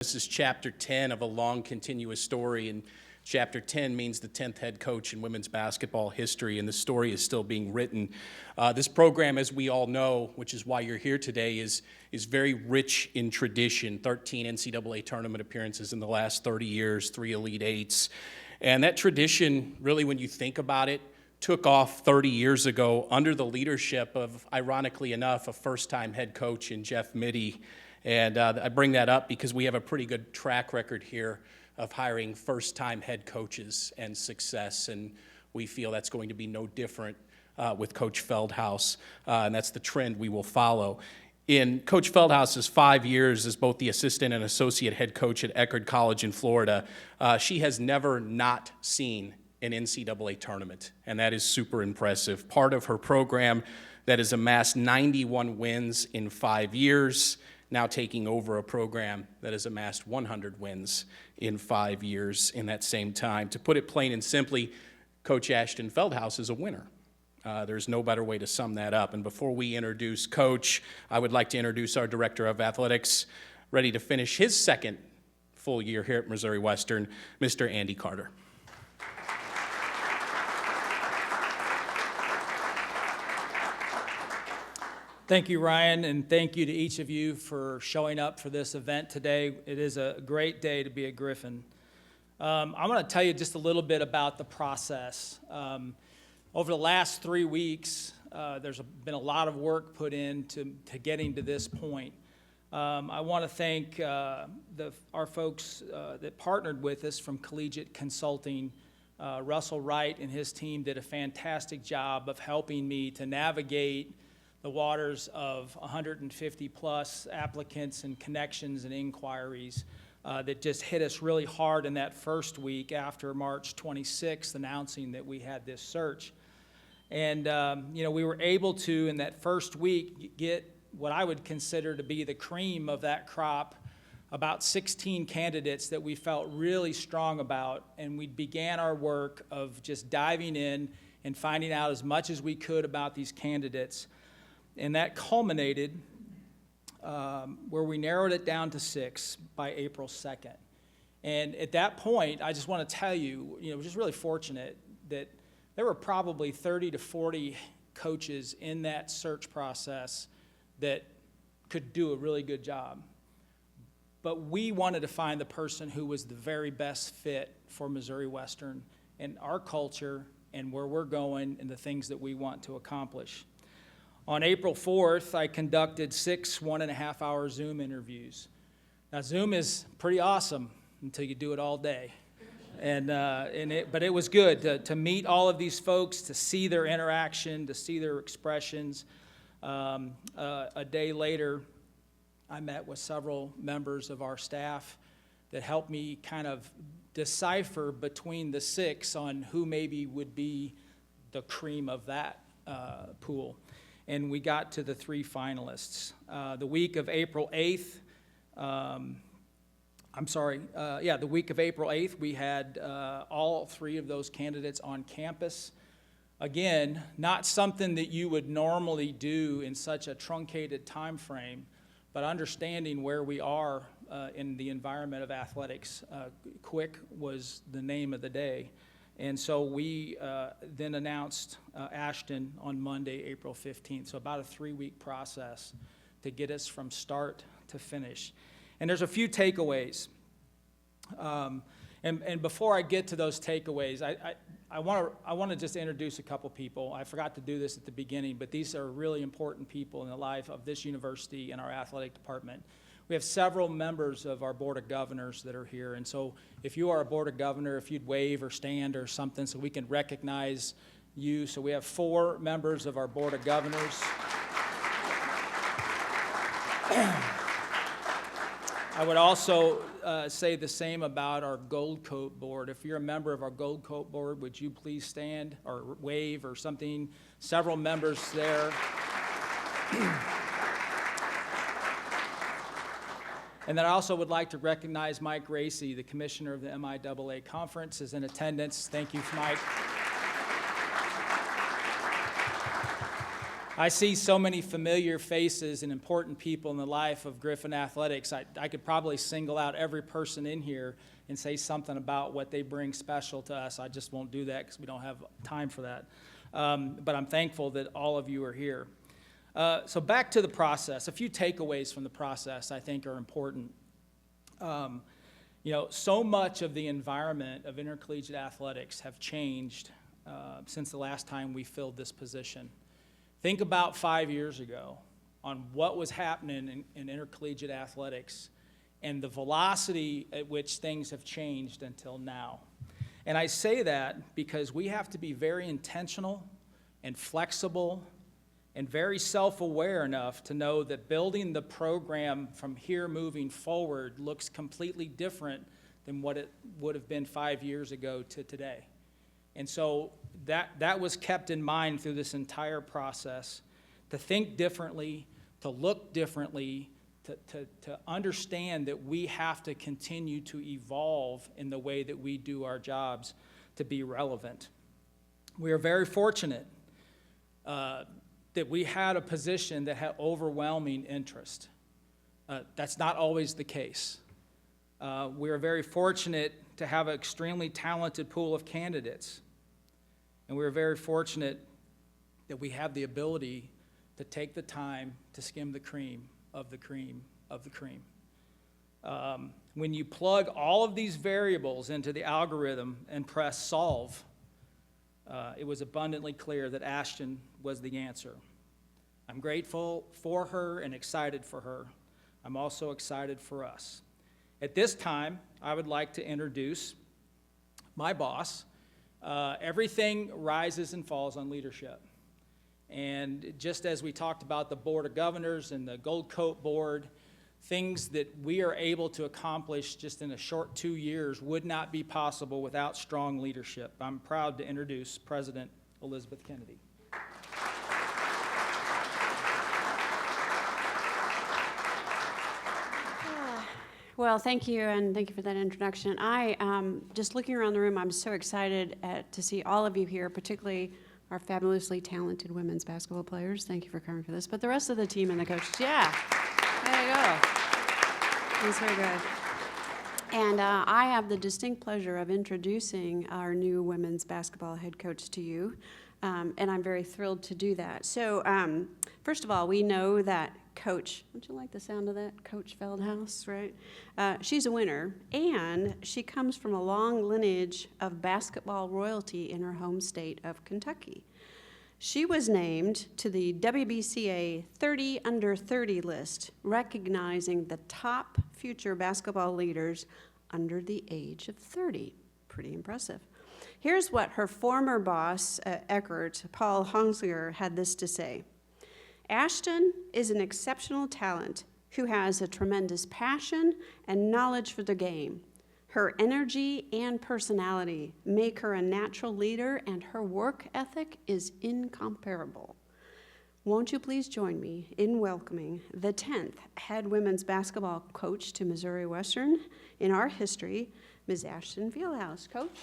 This is chapter 10 of a long continuous story, and chapter 10 means the 10th head coach in women's basketball history, and the story is still being written. This program, as we all know, which is why you're here today, is very rich in tradition. 13 NCAA tournament appearances in the last 30 years, 3 Elite Eights. And that tradition, really, when you think about it, took off 30 years ago under the leadership of, ironically enough, a first-time head coach in Jeff Mittie. And I bring that up because we have a pretty good track record here of hiring first-time head coaches and success, and we feel that's going to be no different with Coach Feldhaus, and that's the trend we will follow. In Coach Feldhaus's 5 years as both the assistant and associate head coach at Eckerd College in Florida, she has never not seen an NCAA tournament, and that is super impressive. Part of her program that has amassed 91 wins in 5 years, now taking over a program that has amassed 100 wins in 5 years in that same time. To put it plain and simply, Coach Ashton Feldhaus is a winner. There's no better way to sum that up. And before we introduce Coach, I would like to introduce our Director of Athletics, ready to finish his second full year here at Missouri Western, Mr. Andy Carter. Thank you, Ryan, and thank you to each of you for showing up for this event today. It is a great day to be a Griffin. I'm going to tell you just a little bit about the process. Over the last 3 weeks, there's been a lot of work put into getting to this point. I want to thank our folks that partnered with us from Collegiate Consulting. Russell Wright and his team did a fantastic job of helping me to navigate the waters of 150 plus applicants and connections and inquiries that just hit us really hard in that first week after March 26th, announcing that we had this search. And we were able to, in that first week, get what I would consider to be the cream of that crop, about 16 candidates that we felt really strong about, and we began our work of just diving in and finding out as much as we could about these candidates. And that culminated where we narrowed it down to 6 by April 2nd. And at that point, I just want to tell you, we're just really fortunate that there were probably 30 to 40 coaches in that search process that could do a really good job. But we wanted to find the person who was the very best fit for Missouri Western and our culture and where we're going and the things that we want to accomplish. On April 4th, I conducted 6 1.5-hour Zoom interviews. Now, Zoom is pretty awesome until you do it all day. But it was good to meet all of these folks, to see their interaction, to see their expressions. A day later, I met with several members of our staff that helped me kind of decipher between the 6 on who maybe would be the cream of that pool. And we got to the 3 finalists. The week of April 8th, the week of April 8th, we had all 3 of those candidates on campus. Again, not something that you would normally do in such a truncated time frame, but understanding where we are in the environment of athletics, quick was the name of the day. And so we then announced Ashton on Monday, April 15th. So about a 3-week process to get us from start to finish. And there's a few takeaways. And before I get to those takeaways, I want to just introduce a couple people. I forgot to do this at the beginning, but these are really important people in the life of this university and our athletic department. We have several members of our Board of Governors that are here, and so if you are a Board of Governor, if you'd wave or stand or something so we can recognize you. So we have 4 members of our Board of Governors. I would also say the same about our Gold Coat Board. If you're a member of our Gold Coat Board, would you please stand or wave or something? Several members there. And then I also would like to recognize Mike Racy, the commissioner of the MIAA Conference, is in attendance. Thank you, Mike. I see so many familiar faces and important people in the life of Griffin Athletics. I could probably single out every person in here and say something about what they bring special to us. I just won't do that because we don't have time for that. But I'm thankful that all of you are here. So back to the process. A few takeaways from the process I think are important. So much of the environment of intercollegiate athletics have changed since the last time we filled this position. Think about 5 years ago on what was happening in intercollegiate athletics and the velocity at which things have changed until now. And I say that because we have to be very intentional and flexible and very self-aware enough to know that building the program from here moving forward looks completely different than what it would have been 5 years ago to today. And so that was kept in mind through this entire process, to think differently, to look differently, to understand that we have to continue to evolve in the way that we do our jobs to be relevant. We are very fortunate that we had a position that had overwhelming interest. That's not always the case. We are very fortunate to have an extremely talented pool of candidates. And we're very fortunate that we have the ability to take the time to skim the cream of the cream of the cream. When you plug all of these variables into the algorithm and press solve, it was abundantly clear that Ashton was the answer. I'm grateful for her and excited for her. I'm also excited for us. At this time, I would like to introduce my boss. Everything rises and falls on leadership. And just as we talked about the Board of Governors and the Gold Coat Board, things that we are able to accomplish just in a short 2 years would not be possible without strong leadership. I'm proud to introduce President Elizabeth Kennedy. Well, thank you, and thank you for that introduction. Just looking around the room, I'm so excited to see all of you here, particularly our fabulously talented women's basketball players. Thank you for coming for this. But the rest of the team and the coaches, yeah, there you go. That's very good. And I have the distinct pleasure of introducing our new women's basketball head coach to you, and I'm very thrilled to do that. So first of all, we know that Coach, don't you like the sound of that? Coach Feldhaus, right? She's a winner, and she comes from a long lineage of basketball royalty in her home state of Kentucky. She was named to the WBCA 30 under 30 list, recognizing the top future basketball leaders under the age of 30. Pretty impressive. Here's what her former boss, Eckert, Paul Hongslinger, had this to say. Ashton is an exceptional talent who has a tremendous passion and knowledge for the game. Her energy and personality make her a natural leader, and her work ethic is incomparable. Won't you please join me in welcoming the 10th head women's basketball coach to Missouri Western in our history, Ms. Ashton Feldhaus. Coach.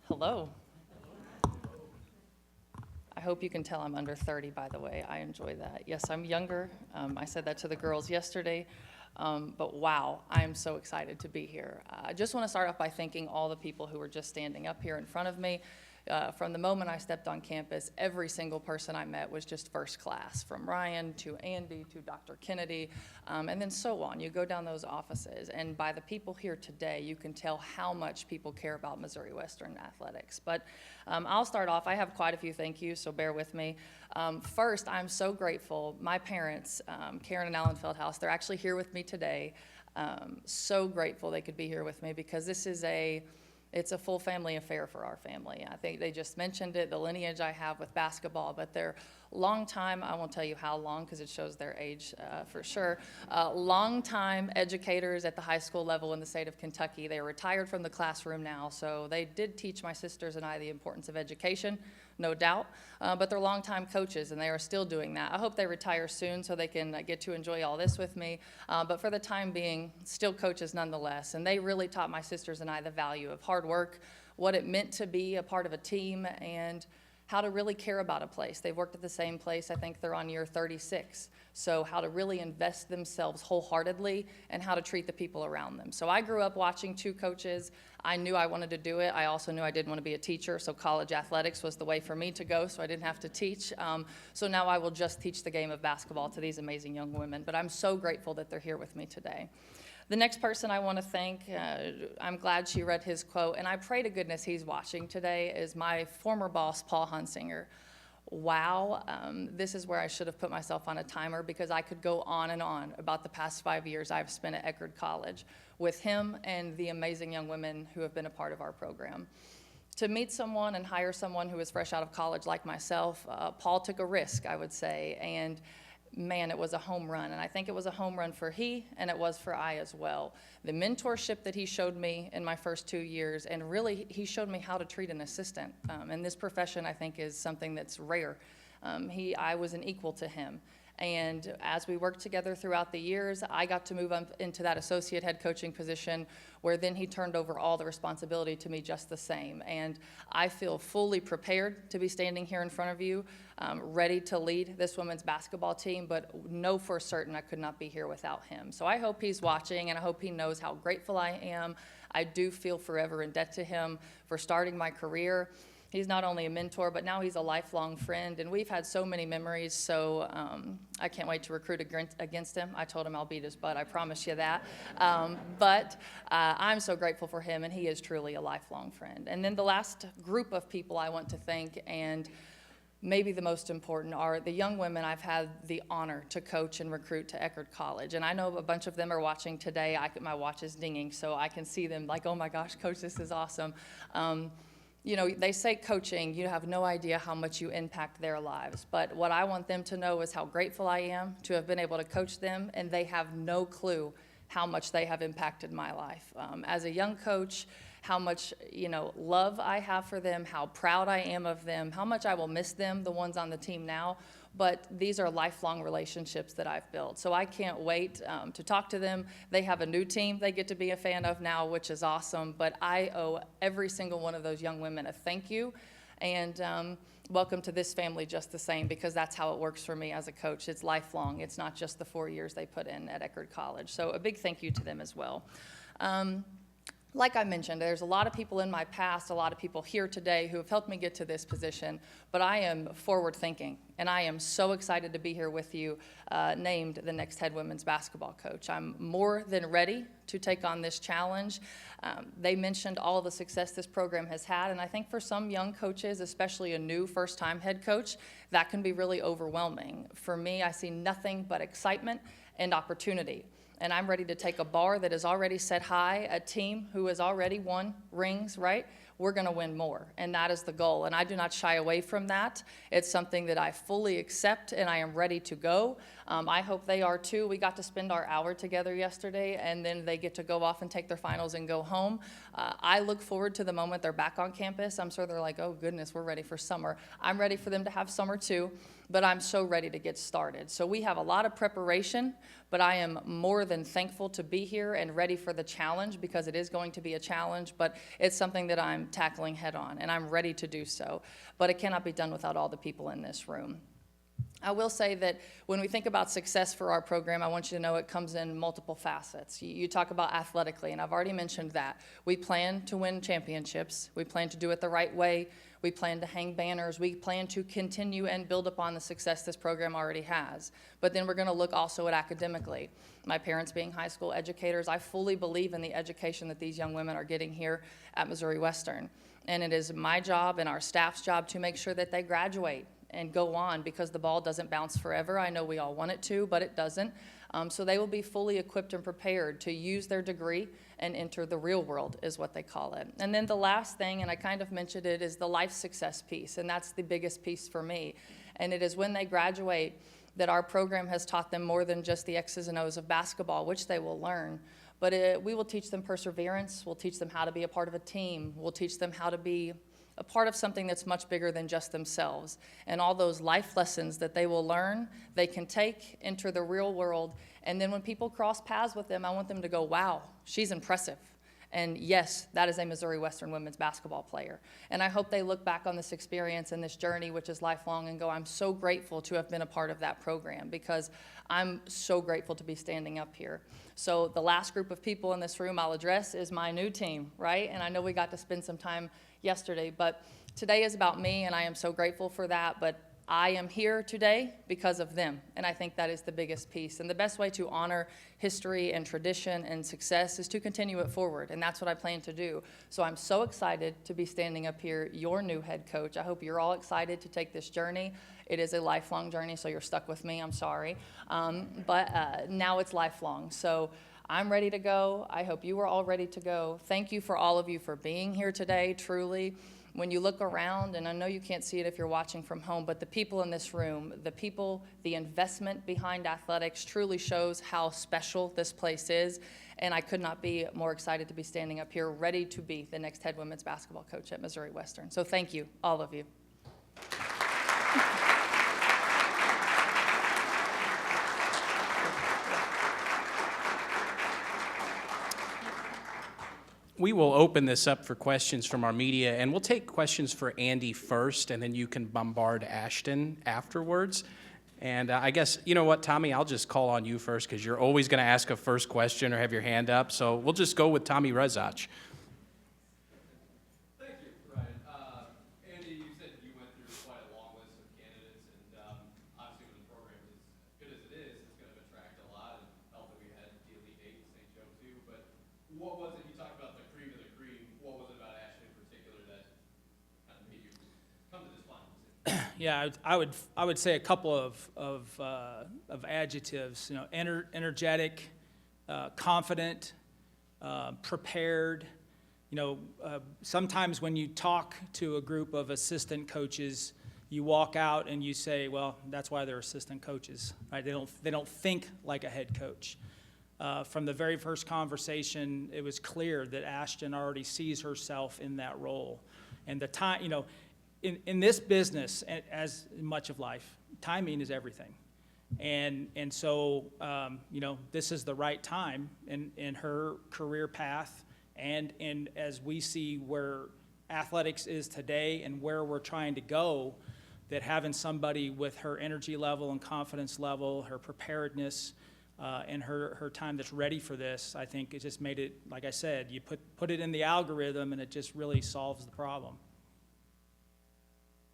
Hello. I hope you can tell I'm under 30, by the way. I enjoy that. Yes, I'm younger. I said that to the girls yesterday. But wow, I'm so excited to be here. I just want to start off by thanking all the people who were just standing up here in front of me. From the moment I stepped on campus, every single person I met was just first class, from Ryan to Andy to Dr. Kennedy, and then so on. You go down those offices, and by the people here today, you can tell how much people care about Missouri Western athletics. But I'll start off. I have quite a few thank yous, so bear with me. First, I'm so grateful. My parents, Karen and Alan Feldhaus, they're actually here with me today. So grateful they could be here with me because this is it's a full family affair for our family. I think they just mentioned it, the lineage I have with basketball, but they're long time, I won't tell you how long because it shows their age for sure, long time educators at the high school level in the state of Kentucky. They are retired from the classroom now, so they did teach my sisters and I the importance of education, no doubt, but they're longtime coaches and they are still doing that. I hope they retire soon so they can get to enjoy all this with me, but for the time being, still coaches nonetheless, and they really taught my sisters and I the value of hard work, what it meant to be a part of a team, and how to really care about a place. They've worked at the same place. I think they're on year 36. So how to really invest themselves wholeheartedly and how to treat the people around them. So I grew up watching two coaches. I knew I wanted to do it. I also knew I didn't want to be a teacher, so college athletics was the way for me to go, so I didn't have to teach. So now I will just teach the game of basketball to these amazing young women. But I'm so grateful that they're here with me today. The next person I want to thank, I'm glad she read his quote, and I pray to goodness he's watching today, is my former boss, Paul Hunsinger. Wow, this is where I should have put myself on a timer because I could go on and on about the past 5 years I've spent at Eckerd College with him and the amazing young women who have been a part of our program. To meet someone and hire someone who is fresh out of college like myself, Paul took a risk, I would say, and man, it was a home run. And I think it was a home run for he, and it was for I as well. The mentorship that he showed me in my first 2 years, and really he showed me how to treat an assistant. And this profession, I think, is something that's rare. I was an equal to him. And as we worked together throughout the years, I got to move up into that associate head coaching position where then he turned over all the responsibility to me just the same. And I feel fully prepared to be standing here in front of you, ready to lead this women's basketball team, but know for certain I could not be here without him. So I hope he's watching and I hope he knows how grateful I am. I do feel forever in debt to him for starting my career. He's not only a mentor, but now he's a lifelong friend, and we've had so many memories, so I can't wait to recruit against him. I told him I'll beat his butt, I promise you that. But I'm so grateful for him, and he is truly a lifelong friend. And then the last group of people I want to thank, and maybe the most important, are the young women I've had the honor to coach and recruit to Eckerd College. And I know a bunch of them are watching today. My watch is dinging, so I can see them like, oh my gosh, Coach, this is awesome. You know, they say coaching, you have no idea how much you impact their lives. But what I want them to know is how grateful I am to have been able to coach them, and they have no clue how much they have impacted my life. As a young coach, how much, love I have for them, how proud I am of them, how much I will miss them, the ones on the team now. But these are lifelong relationships that I've built. So I can't wait to talk to them. They have a new team they get to be a fan of now, which is awesome. But I owe every single one of those young women a thank you. And welcome to this family just the same, because that's how it works for me as a coach. It's lifelong. It's not just the 4 years they put in at Eckerd College. So a big thank you to them as well. Like I mentioned, there's a lot of people in my past, a lot of people here today who have helped me get to this position, but I am forward thinking, and I am so excited to be here with you, named the next head women's basketball coach. I'm more than ready to take on this challenge. They mentioned all the success this program has had, and I think for some young coaches, especially a new first-time head coach, that can be really overwhelming. For me, I see nothing but excitement and opportunity. And I'm ready to take a bar that is already set high, a team who has already won rings, right? We're going to win more, and that is the goal. And I do not shy away from that. It's something that I fully accept, and I am ready to go. I hope they are too. We got to spend our hour together yesterday, and then they get to go off and take their finals and go home. I look forward to the moment they're back on campus. I'm sure they're like, oh goodness, we're ready for summer. I'm ready for them to have summer too, but I'm so ready to get started. So we have a lot of preparation, but I am more than thankful to be here and ready for the challenge, because it is going to be a challenge, but it's something that I'm tackling head on, and I'm ready to do so. But it cannot be done without all the people in this room. I will say that when we think about success for our program, I want you to know it comes in multiple facets. You talk about athletically, and I've already mentioned that. We plan to win championships. We plan to do it the right way. We plan to hang banners. We plan to continue and build upon the success this program already has. But then we're going to look also at academically. My parents being high school educators, I fully believe in the education that these young women are getting here at Missouri Western. And it is my job and our staff's job to make sure that they graduate and go on, because the ball doesn't bounce forever. I know we all want it to, but it doesn't. So they will be fully equipped and prepared to use their degree and enter the real world, is what they call it. And then the last thing, and I kind of mentioned it, is the life success piece, and that's the biggest piece for me. And it is when they graduate that our program has taught them more than just the X's and O's of basketball, which they will learn. But we will teach them perseverance. We'll teach them how to be a part of a team. We'll teach them how to be a part of something that's much bigger than just themselves. And all those life lessons that they will learn, they can take, enter the real world. And then when people cross paths with them, I want them to go, wow, she's impressive. And yes, that is a Missouri Western women's basketball player. And I hope they look back on this experience and this journey, which is lifelong, and go, I'm so grateful to have been a part of that program, because I'm so grateful to be standing up here. So the last group of people in this room I'll address is my new team, right? And I know we got to spend some time yesterday, but today is about me, and I am so grateful for that. But I am here today because of them, and I think that is the biggest piece. And the best way to honor history and tradition and success is to continue it forward, and that's what I plan to do. So I'm so excited to be standing up here, your new head coach. I hope you're all excited to take this journey. It is a lifelong journey, so you're stuck with me, I'm sorry. But now it's lifelong. So I'm ready to go. I hope you are all ready to go. Thank you for all of you for being here today, truly. When you look around, and I know you can't see it if you're watching from home, but the people in this room, the investment behind athletics truly shows how special this place is. And I could not be more excited to be standing up here, ready to be the next head women's basketball coach at Missouri Western. So thank you, all of you. We will open this up for questions from our media, and we'll take questions for Andy first, and then you can bombard Ashton afterwards. And I guess, you know what, Tommy, I'll just call on you first, because you're always going to ask a first question or have your hand up. So we'll just go with Tommy Rezach. Thank you, Ryan. Andy, you said you went through quite a long list of candidates, and obviously when the program is as good as it is, it's going to attract a lot, and hopefully we had the Elite Eight in St. Joe too. But what was it, you talked about the cream of the cream, what was it about Ashton in particular that kind of made you come to this final decision? Yeah, I would say a couple of adjectives. You know, energetic, confident, prepared. You know, sometimes when you talk to a group of assistant coaches, you walk out and you say, well, that's why they're assistant coaches, right? They don't think like a head coach. From the very first conversation, it was clear that Ashton already sees herself in that role. And the time, you know, in this business, as in much of life, timing is everything. And so, you know, this is the right time in her career path, and as we see where athletics is today and where we're trying to go, that having somebody with her energy level and confidence level, her preparedness, and her time that's ready for this, I think it just made it, like I said, you put it in the algorithm and it just really solves the problem.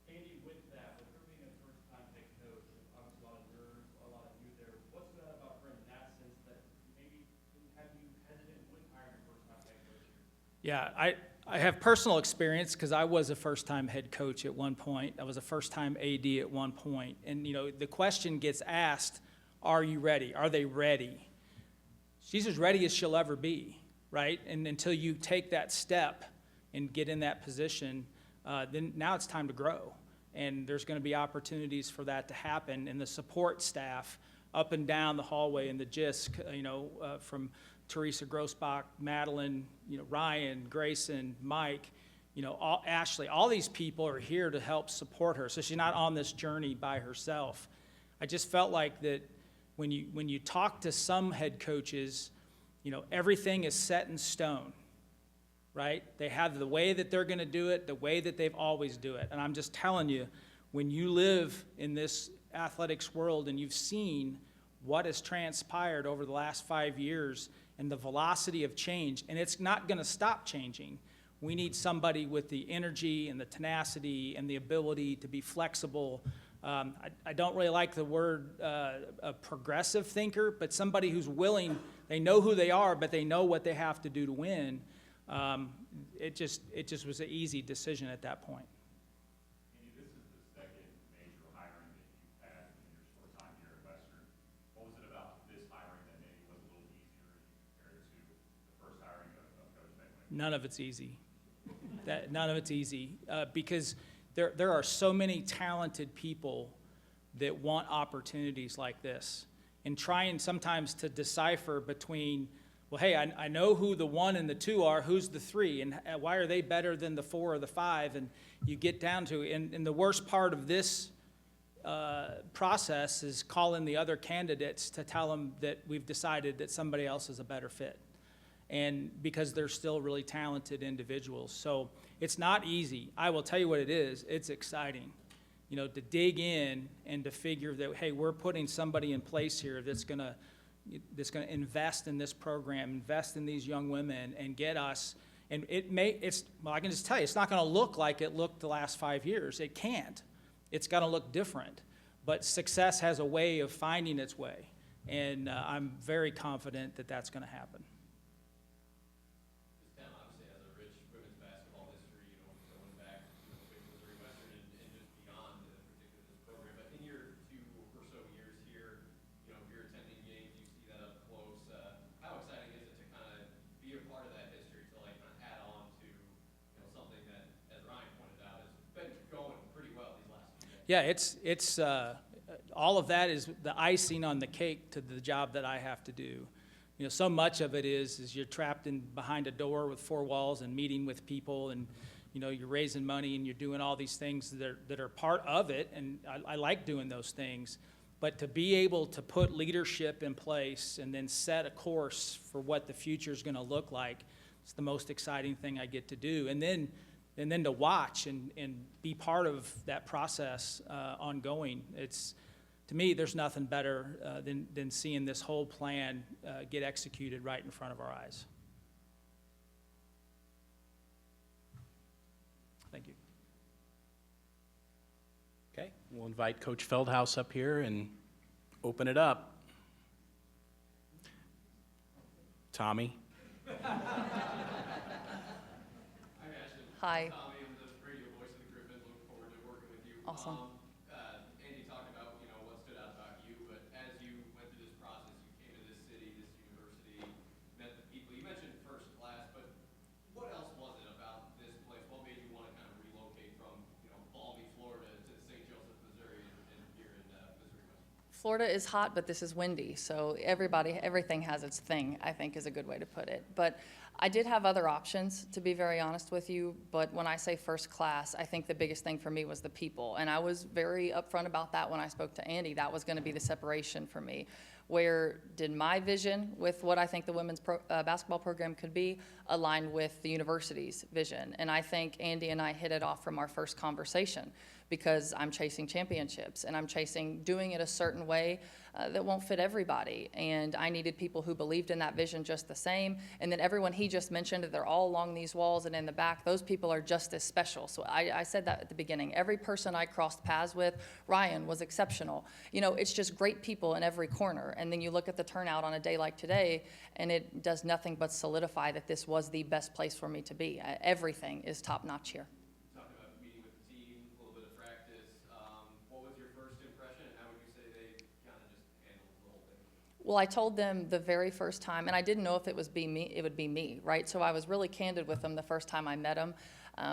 Andy, with that, with her being a first-time head coach, obviously a lot of nerves, a lot of you there, what's that about her in that sense that maybe have you hesitant with hiring a first-time head coach here? Yeah, I have personal experience because I was a first-time head coach at one point. I was a first-time AD at one point. And, you know, the question gets asked, are you ready? Are they ready? She's as ready as she'll ever be, right? And until you take that step and get in that position, then now it's time to grow. And there's going to be opportunities for that to happen. And the support staff up and down the hallway in the GISC, you know, from Teresa Grossbach, Madeline, you know, Ryan, Grayson, Mike, you know, Ashley, all these people are here to help support her. So she's not on this journey by herself. I just felt like that when you talk to some head coaches, you know, everything is set in stone, right? They have the way that they're going to do it, the way that they've always do it. And I'm just telling you, when you live in this athletics world and you've seen what has transpired over the last 5 years and the velocity of change, and it's not going to stop changing. We need somebody with the energy and the tenacity and the ability to be flexible. I don't really like the word a progressive thinker, but somebody who's willing, they know who they are, but they know what they have to do to win. It just was an easy decision at that point. Andy, this is the second major none of it's easy. None of it's easy because there are so many talented people that want opportunities like this, and trying sometimes to decipher between, well, hey, I know who the 1 and the 2 are, who's the 3, and why are they better than the 4 or the 5, and you get down to, and the worst part of this process is calling the other candidates to tell them that we've decided that somebody else is a better fit, and because they're still really talented individuals. So it's not easy. I will tell you what it is. It's exciting, to dig in and to figure that, hey, we're putting somebody in place here that's gonna invest in this program, invest in these young women, and get us. And I can just tell you, it's not gonna look like it looked the last 5 years. It can't. It's gonna look different. But success has a way of finding its way, and I'm very confident that that's gonna happen. This town obviously has a rich women's basketball history, going back, with Missouri Western and just beyond, particularly this program. But in your 2 or so years here, you're attending games, you see that up close. How exciting is it to kind of be a part of that history, to like kind of add on to, something that, as Ryan pointed out, has been going pretty well these last few years? Yeah, it's all of that is the icing on the cake to the job that I have to do. So much of it is you're trapped behind a door with 4 walls and meeting with people, and you're raising money and you're doing all these things that are part of it, and I like doing those things. But to be able to put leadership in place and then set a course for what the future is going to look like, it's the most exciting thing I get to do. And then to watch and be part of that process ongoing. To me, there's nothing better than seeing this whole plan get executed right in front of our eyes. Thank you. Okay, we'll invite Coach Feldhaus up here and open it up. Tommy. I'm Ashton. Hi. Tommy, I'm the radio voice of the Griffins. Look forward to working with you. Awesome. Andy talked about, what stood out about you, but as you went through this process, you came to this city, this university, met the people. You mentioned first class, but what else was it about this place? What made you want to kind of relocate from, balmy Florida to St. Joseph, Missouri, and here in Missouri West? Florida is hot, but this is windy, so everything has its thing, I think is a good way to put it. But I did have other options, to be very honest with you, but when I say first class, I think the biggest thing for me was the people, and I was very upfront about that when I spoke to Andy. That was gonna be the separation for me. Where did my vision with what I think the women's basketball program could be align with the university's vision? And I think Andy and I hit it off from our first conversation, because I'm chasing championships and I'm chasing doing it a certain way that won't fit everybody. And I needed people who believed in that vision just the same. And then everyone he just mentioned, they're all along these walls and in the back, those people are just as special. So I said that at the beginning. Every person I crossed paths with, Ryan was exceptional. It's just great people in every corner. And then you look at the turnout on a day like today, and it does nothing but solidify that this was the best place for me to be. Everything is top notch here. Talking about meeting with the team, a little bit of practice. What was your first impression, and how would you say they kind of just handled the whole thing? Well, I told them the very first time, and I didn't know if it would be me, right? So I was really candid with them the first time I met them.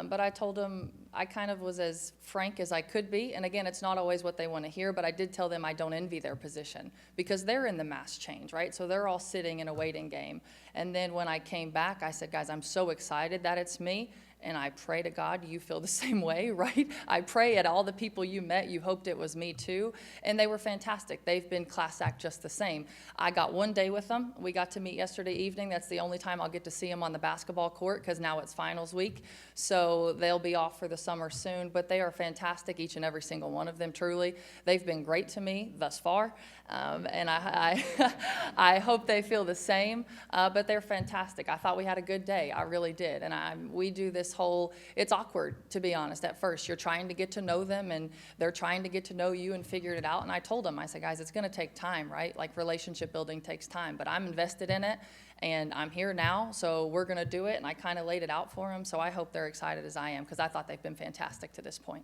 But I told them I kind of was as frank as I could be. And again, it's not always what they want to hear, but I did tell them I don't envy their position because they're in the mass change, right? So they're all sitting in a waiting game. And then when I came back, I said, guys, I'm so excited that it's me. And I pray to God you feel the same way, right? I pray at all the people you met, you hoped it was me too. And they were fantastic. They've been class act just the same. I got one day with them. We got to meet yesterday evening. That's the only time I'll get to see them on the basketball court because now it's finals week. So they'll be off for the summer soon. But they are fantastic, each and every single one of them, truly. They've been great to me thus far. And I hope they feel the same. But they're fantastic. I thought we had a good day. I really did. And we do this whole, it's awkward, to be honest, at first. You're trying to get to know them, and they're trying to get to know you and figure it out. And I told them, I said, guys, it's going to take time, right? Like relationship building takes time. But I'm invested in it, and I'm here now, so we're going to do it. And I kind of laid it out for them. So I hope they're excited as I am because I thought they've been fantastic to this point.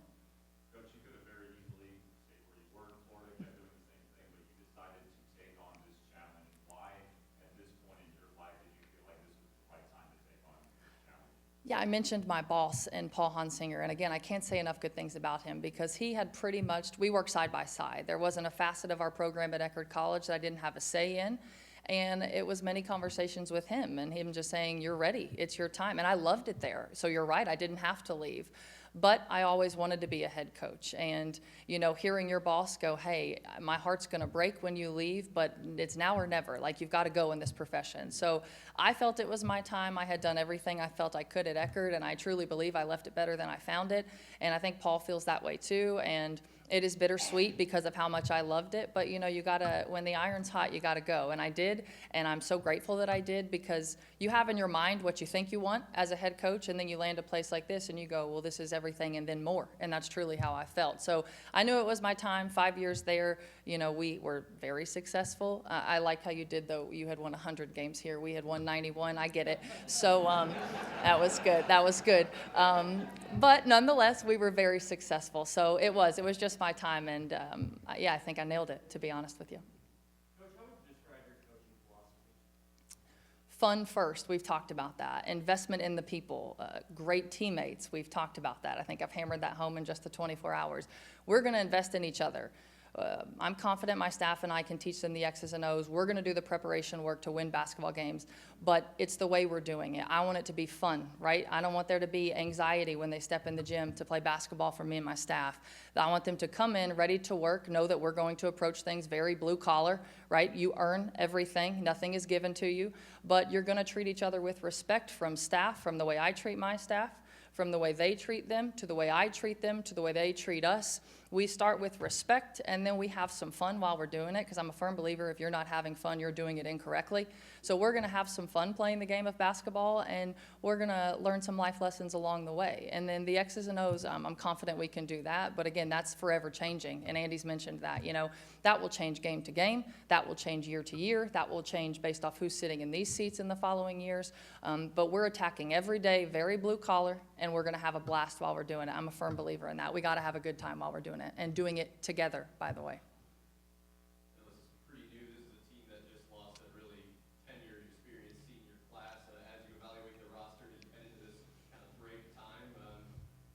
Coach, you could have very easily stayed where you were in Florida, kept doing the same thing, but you decided to take on this challenge. Why, at this point in your life, did you feel like this was the right time to take on this challenge? Yeah, I mentioned my boss and Paul Hansinger, and again, I can't say enough good things about him because he had pretty much, we worked side by side. There wasn't a facet of our program at Eckerd College that I didn't have a say in, and it was many conversations with him and him just saying, you're ready, it's your time, and I loved it there. So you're right, I didn't have to leave. But I always wanted to be a head coach. And, you know, hearing your boss go, hey, my heart's going to break when you leave, but it's now or never. Like, you've got to go in this profession. So I felt it was my time. I had done everything I felt I could at Eckerd, and I truly believe I left it better than I found it. And I think Paul feels that way too. And it is bittersweet because of how much I loved it. But, you know, you got to, when the iron's hot, you got to go. And I did. And I'm so grateful that I did because you have in your mind what you think you want as a head coach. And then you land a place like this and you go, well, this is everything and then more. And that's truly how I felt. So I knew it was my time. 5 years there, you know, we were very successful. I like how you did, though. You had won 100 games here. We had won 91. I get it. So that was good. That was good. But nonetheless, we were very successful. So it was just my time. And yeah, I think I nailed it, to be honest with you. Coach, how would you describe your coaching philosophy? Fun first, we've talked about that. Investment in the people, great teammates, we've talked about that. I think I've hammered that home in just the 24 hours. We're going to invest in each other. I'm confident my staff and I can teach them the X's and O's. We're going to do the preparation work to win basketball games, but it's the way we're doing it. I want it to be fun, right? I don't want there to be anxiety when they step in the gym to play basketball for me and my staff. I want them to come in ready to work, know that we're going to approach things very blue collar, right? You earn everything. Nothing is given to you, but you're going to treat each other with respect from staff, from the way I treat my staff, from the way they treat them, to the way I treat them, to the way they treat us. We start with respect, and then we have some fun while we're doing it, because I'm a firm believer if you're not having fun, you're doing it incorrectly. So we're going to have some fun playing the game of basketball, and we're going to learn some life lessons along the way. And then the X's and O's, I'm confident we can do that. But again, that's forever changing, and Andy's mentioned that. You know, that will change game to game. That will change year to year. That will change based off who's sitting in these seats in the following years. But we're attacking every day, very blue collar, and we're going to have a blast while we're doing it. I'm a firm believer in that. We got to have a good time while we're doing it, and doing it together, by the way. Now, this is pretty new. This is a team that just lost a really tenured, experienced senior class. As you evaluate the roster, as you head into this kind of break time,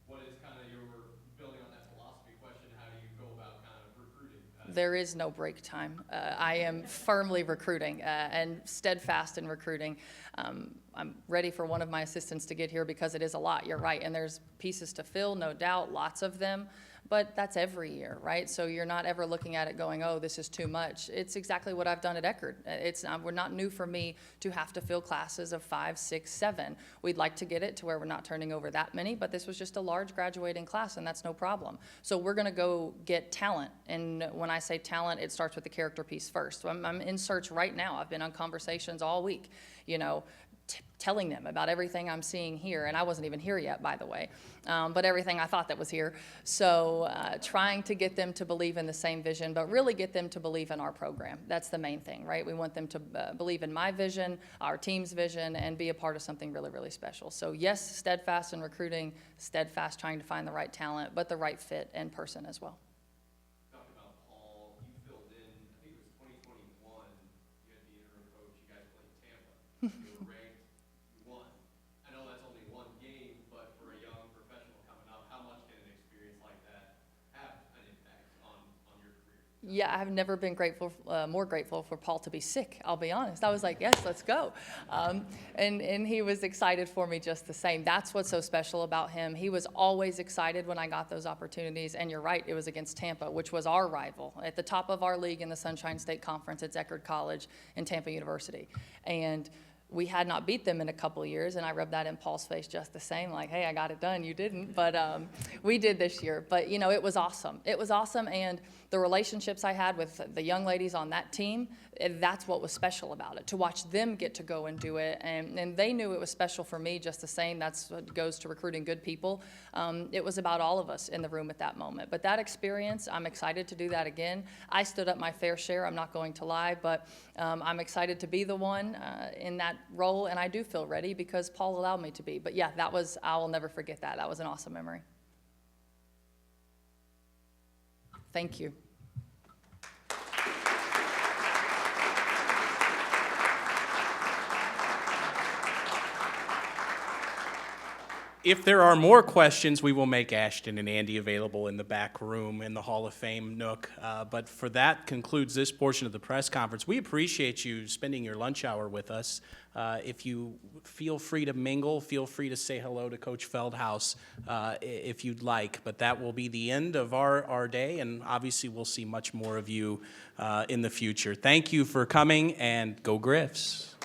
what is kind of your, building on that philosophy question, how do you go about kind of recruiting? There is no break time. I am firmly recruiting and steadfast in recruiting. I'm ready for one of my assistants to get here because it is a lot. You're right. And there's pieces to fill, no doubt, lots of them. But that's every year, right? So you're not ever looking at it going, oh, this is too much. It's exactly what I've done at Eckerd. We're not new for me to have to fill classes of 5, 6, 7. We'd like to get it to where we're not turning over that many, but this was just a large graduating class, and that's no problem. So we're going to go get talent. And when I say talent, it starts with the character piece first. So I'm in search right now. I've been on conversations all week, you know, telling them about everything I'm seeing here, and I wasn't even here yet, by the way, but everything I thought that was here. So trying to get them to believe in the same vision, but really get them to believe in our program. That's the main thing, right? We want them to believe in my vision, our team's vision, and be a part of something really, really special. So yes, steadfast in recruiting, steadfast trying to find the right talent, but the right fit and person as well. Talking about Paul, you filled in, I think it was 2021, you had the interim coach, you guys played Tampa. You were ranked, you won. I know that's only one game, but for a young professional coming up, how much can an experience like that have an impact on your career? Yeah, I've never been more grateful for Paul to be sick, I'll be honest. I was like, yes, let's go. And he was excited for me just the same. That's what's so special about him. He was always excited when I got those opportunities. And you're right, it was against Tampa, which was our rival. At the top of our league in the Sunshine State Conference, it's Eckerd College and Tampa University. And we had not beat them in a couple of years, and I rubbed that in Paul's face just the same, like, hey, I got it done, you didn't, but we did this year. But, you know, it was awesome. It was awesome, and the relationships I had with the young ladies on that team, that's what was special about it, to watch them get to go and do it, and they knew it was special for me just the same. That's what goes to recruiting good people. It was about all of us in the room at that moment. But that experience, I'm excited to do that again. I stood up my fair share, I'm not going to lie, but I'm excited to be the one in that role, and I do feel ready because Paul allowed me to be. But yeah, I will never forget that. That was an awesome memory. Thank you. If there are more questions, we will make Ashton and Andy available in the back room in the Hall of Fame nook. But for that concludes this portion of the press conference. We appreciate you spending your lunch hour with us. If you feel free to mingle, feel free to say hello to Coach Feldhaus if you'd like. But that will be the end of our day, and obviously we'll see much more of you in the future. Thank you for coming, and go Griffs.